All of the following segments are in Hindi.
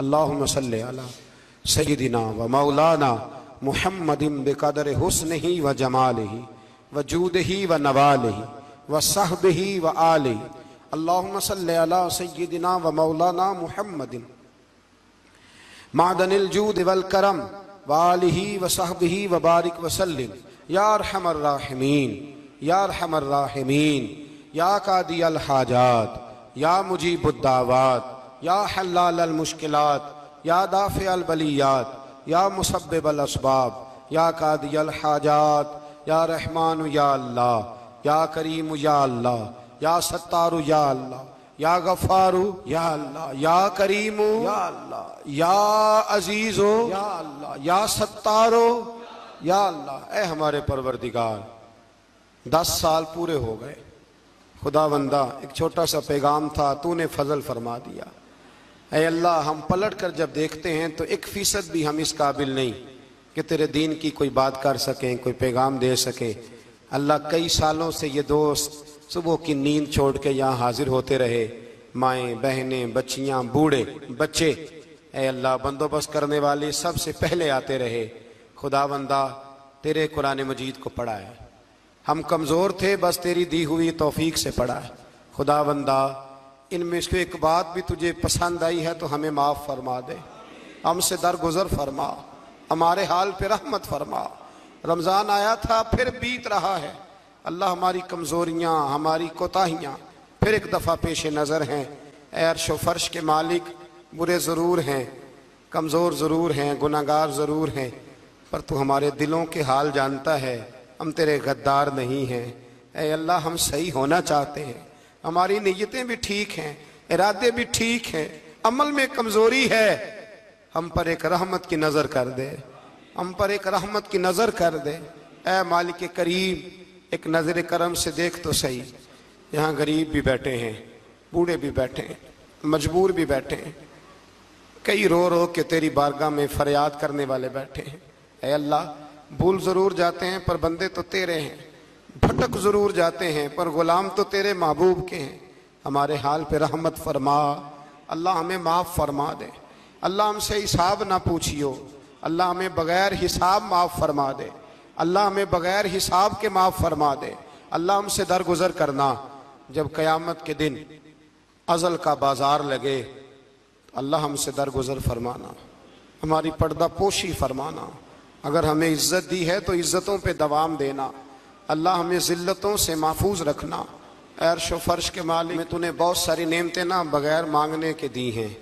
अल्लाहुम्मा सल्लि अला सय्यिदिना व मौलाना मुहम्मदिन बिक़दरि हुस्निही व जमालिही व जूदिही व नवालिही व सहबिही व आलिही। अल्लाहुम्मा सल्लि अला सय्यिदिना व मौलाना मुहम्मदिन मादनिल जूद वल करम व आलिही व सहबिही व बारिक व सल्लिम या अरहमर राहिमीन या अरहमर राहिमीन या कादी अल हाजात या मुजीबुद दावात या हल्लाल अल मुश्किलात या दाफ़ि अल बलियात या मुसब्बिब अल असबाब या कादी अल हाजात या रहमानु या अल्लाह या करीमु या अल्लाह या सत्तारु या अल्लाह या गफ़ारू या अल्लाह या करीमु या अल्लाह या अजीज़ो या अल्लाह या सत्तारो या अल्लाह। ए हमारे परवरदिगार, 10 साल पूरे हो गए खुदावंदा, एक छोटा सा पैगाम था, तूने फजल फरमा दिया। ऐ अल्लाह, हम पलट कर जब देखते हैं तो 1% भी हम इस काबिल नहीं कि तेरे दीन की कोई बात कर सकें, कोई पैगाम दे सकें। अल्लाह, कई सालों से ये दोस्त सुबह की नींद छोड़ के यहाँ हाजिर होते रहे, माएँ बहनें बच्चियाँ बूढ़े बच्चे। ऐ अल्लाह, बंदोबस्त करने वाले सबसे पहले आते रहे। खुदावंदा, तेरे कुरान मजीद को पढ़ा है, हम कमज़ोर थे, बस तेरी दी हुई तौफीक से पढ़ा है। खुदावंदा, इनमें से एक बात भी तुझे पसंद आई है तो हमें माफ़ फरमा दे, हमसे दरगुजर फरमा, हमारे हाल पे रहमत फरमा। रमज़ान आया था, फिर बीत रहा है। अल्लाह, हमारी कमज़ोरियाँ, हमारी कोताहियाँ फिर एक दफ़ा पेश नज़र हैं। ऐ अर्श व फर्श के मालिक, बुरे ज़रूर हैं, कमज़ोर ज़रूर हैं, गुनाहगार ज़रूर हैं, पर तू हमारे दिलों के हाल जानता है। हम तेरे गद्दार नहीं हैं। ऐ अल्लाह, हम सही होना चाहते हैं, हमारी नीयतें भी ठीक हैं, इरादे भी ठीक हैं, अमल में कमज़ोरी है। हम पर एक रहमत की नज़र कर दे, हम पर एक रहमत की नज़र कर दे। ऐ मालिक करीम, एक नज़र करम से देख तो सही, यहाँ गरीब भी बैठे हैं, बूढ़े भी बैठे हैं, मजबूर भी बैठे हैं, कई रो रो के तेरी बारगाह में फरियाद करने वाले बैठे हैं। ऐ अल्लाह, भूल ज़रूर जाते हैं पर बंदे तो तेरे हैं, भटक ज़रूर जाते हैं पर ग़ुलाम तो तेरे महबूब के हैं। हमारे हाल पे रहमत फरमा। अल्लाह, हमें माफ़ फरमा दे। अल्लाह, हमसे हिसाब ना पूछियो। अल्लाह, हमें बग़ैर हिसाब माफ़ फरमा दे। अल्लाह, हमें बग़ैर हिसाब के माफ़ फरमा दे। अल्लाह, हमसे दरगुजर करना। जब क़यामत के दिन अज़ल का बाज़ार लगे, अल्लाह हमसे दरगुजर फरमाना, हमारी पर्दा पोशी फरमाना। अगर हमें इज़्ज़त दी है तो इज़्ज़तों पे दवाम देना। अल्लाह, हमें ज़िल्लतों से महफूज रखना। अर्श व फर्श के मालिक, में तूने बहुत सारी नेमतें ना बग़ैर मांगने के दी हैं।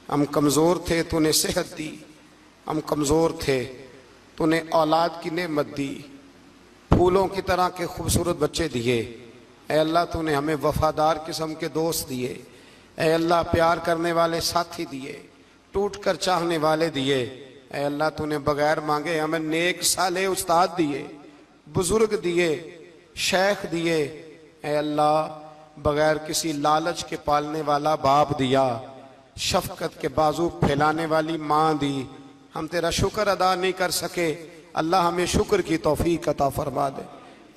हम कमज़ोर थे, तूने सेहत दी। हम कमज़ोर थे, तूने औलाद की नेमत दी। फूलों की तरह के खूबसूरत बच्चे दिए। ऐ अल्लाह, तूने हमें वफ़ादार किस्म के दोस्त दिए। ऐ अल्लाह, प्यार करने वाले साथी दिए, टूट कर चाहने वाले दिए। ऐ अल्लाह, तूने बग़ैर मांगे हमें नेक साले उस्ताद दिए, बुज़ुर्ग दिए, शेख दिए। ऐ अल्लाह, बग़ैर किसी लालच के पालने वाला बाप दिया, शफ़क़त के बाजू फैलाने वाली माँ दी। हम तेरा शुक्र अदा नहीं कर सके। अल्लाह, हमें शुक्र की तौफ़ीक़ अता फ़रमा दे।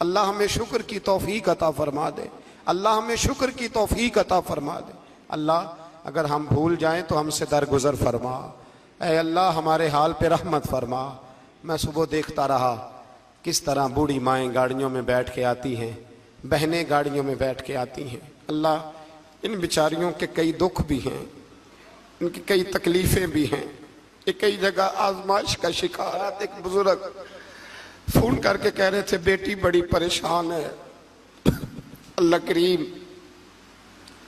अल्लाह, हमें शुक्र की तौफ़ीक़ अता फ़रमा दे। अल्लाह, हमें शुक्र की तौफ़ीक़ अता फ़रमा दे। अल्लाह, अगर हम भूल जाएं तो हमसे दरगुजर फरमा। ऐ अल्लाह, हमारे हाल पे रहमत फरमा। मैं सुबह देखता रहा किस तरह बूढ़ी माएँ गाड़ियों में बैठ के आती हैं, बहनें गाड़ियों में बैठ के आती हैं। अल्लाह, इन बेचारियों के कई दुख भी हैं, इनकी कई तकलीफ़ें भी हैं, ये कई जगह आजमाइश का शिकार। एक बुजुर्ग फ़ोन करके कह रहे थे, बेटी बड़ी परेशान है। अल्लाह करीम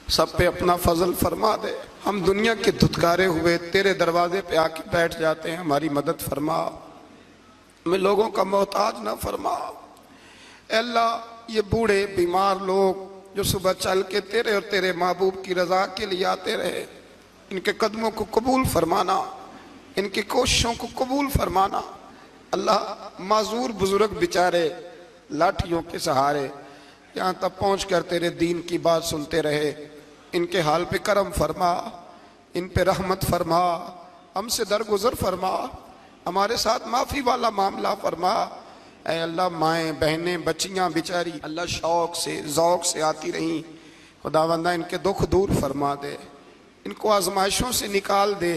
सब पे अपना फजल फरमा दे। हम दुनिया के धुतकारे हुए तेरे दरवाजे पे आके बैठ जाते हैं, हमारी मदद फरमा, हमें लोगों का मोहताज ना फरमा। अल्लाह, ये बूढ़े बीमार लोग जो सुबह चल के तेरे और तेरे महबूब की रजा के लिए आते रहे, इनके कदमों को कबूल फरमाना, इनकी कोशिशों को कबूल फरमाना। अल्लाह, माजूर बुजुर्ग बेचारे लाठियों के सहारे यहाँ तक पहुँच कर तेरे दीन की बात सुनते रहे, इनके हाल पे करम फरमा, इन पे रहमत फरमा, हमसे दरगुजर फरमा, हमारे साथ माफ़ी वाला मामला फरमा। ऐ अल्लाह, माएँ बहनें बच्चियाँ बेचारी अल्लाह शौक़ से ज़ौक़ से आती रहीं, खुदावंदा इनके दुख दूर फरमा दे, इनको आजमाइशों से निकाल दे।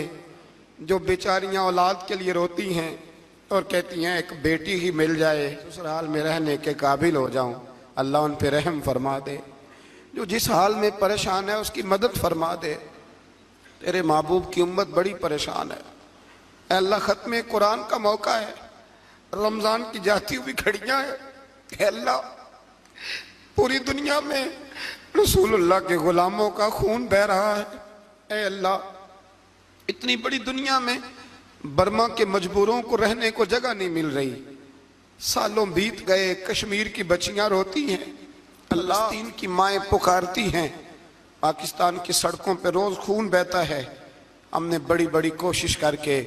जो बेचारियां औलाद के लिए रोती हैं और कहती हैं एक बेटी ही मिल जाए, ससुराल में रहने के काबिल हो जाऊं, अल्लाह उन पे रहम फरमा दे। जो जिस हाल में परेशान है उसकी मदद फरमा दे। तेरे महबूब की उम्मत बड़ी परेशान है। अल्लाह खत्म कुरान का मौका है, रमजान की जाती हुई घड़ियां है। अल्लाह पूरी दुनिया में रसूलुल्लाह के गुलामों का खून बह रहा है। ऐ अल्लाह, इतनी बड़ी दुनिया में बर्मा के मजबूरों को रहने को जगह नहीं मिल रही। सालों बीत गए, कश्मीर की बच्चियां रोती हैं, अल्लाह तीन की माएँ पुकारती हैं, पाकिस्तान की सड़कों पे रोज खून बहता है। हमने बड़ी बड़ी कोशिश करके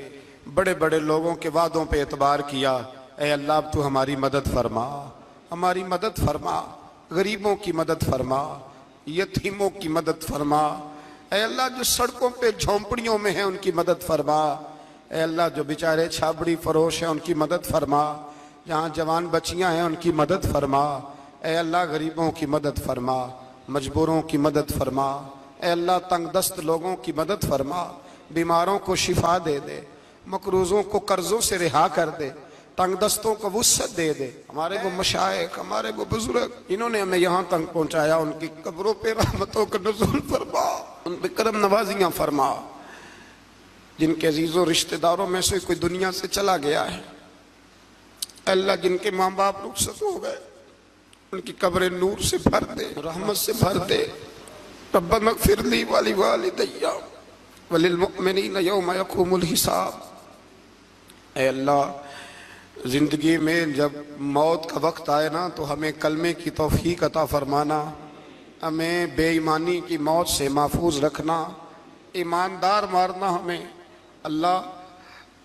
बड़े बड़े लोगों के वादों पे एतबार किया। ऐ अल्लाह, तू हमारी मदद फरमा, हमारी मदद फरमा, गरीबों की मदद फरमा, यतीमों की मदद फरमा। ऐ अल्लाह, जो सड़कों पे झोंपड़ियों में है उनकी मदद फरमा। ऐ अल्लाह, जो बेचारे छाबड़ी फरोश हैं उनकी मदद फरमा। जहाँ जवान बच्चियाँ हैं उनकी मदद फरमा। ऐ अल्लाह, गरीबों की मदद फरमा, मजबूरों की मदद फरमा। ऐ अल्लाह, तंगदस्त लोगों की मदद फरमा, बीमारों को शिफा दे दे, मकरूजों को कर्जों से रिहा कर दे, तंगदस्तों को वुस्सत दे दे। हमारे वो मशाइख, हमारे वो बुजुर्ग, इन्होंने हमें यहाँ तक पहुँचाया, उनकी कब्रों पे रहमतों का नुज़ूल फरमा, उन पे करम नवाजियाँ फरमा। जिनके अजीज़ों रिश्तेदारों में से कोई दुनिया से चला गया है, अल्लाह जिनके माँ बाप रुखसत हो गए, उनकी कब्रें नूर से भर दे, रहमत से भर दे। रब्बना इग़फिर ली व लिवालिदैया व लिलमुमिनीना यौम यक़ूमुल हिसाब। ऐ अल्लाह, जिंदगी में जब मौत का वक्त आए ना तो हमें कलमे की तौफीक अता फरमाना, हमें बेईमानी की मौत से महफूज रखना, ईमानदार मारना हमें। अल्लाह,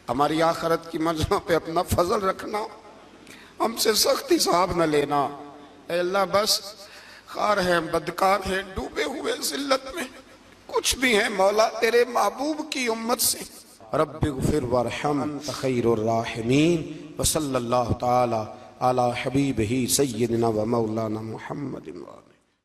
हमारी आखिरत की मंजिलों पे अपना फजल रखना, हमसे सख्त हिसाब न लेना। ऐ अल्लाह, बस खार है, बदकार है, डूबे हुए जिल्लत में कुछ भी है मौला, तेरे महबूब की उम्मत से। रब्बिग़फिर वरहम अंत खैरुर राहिमीन व सल्लल्लाहु तआला अला हबीबिही सय्यिदिना व मौलाना मुहम्मदिन।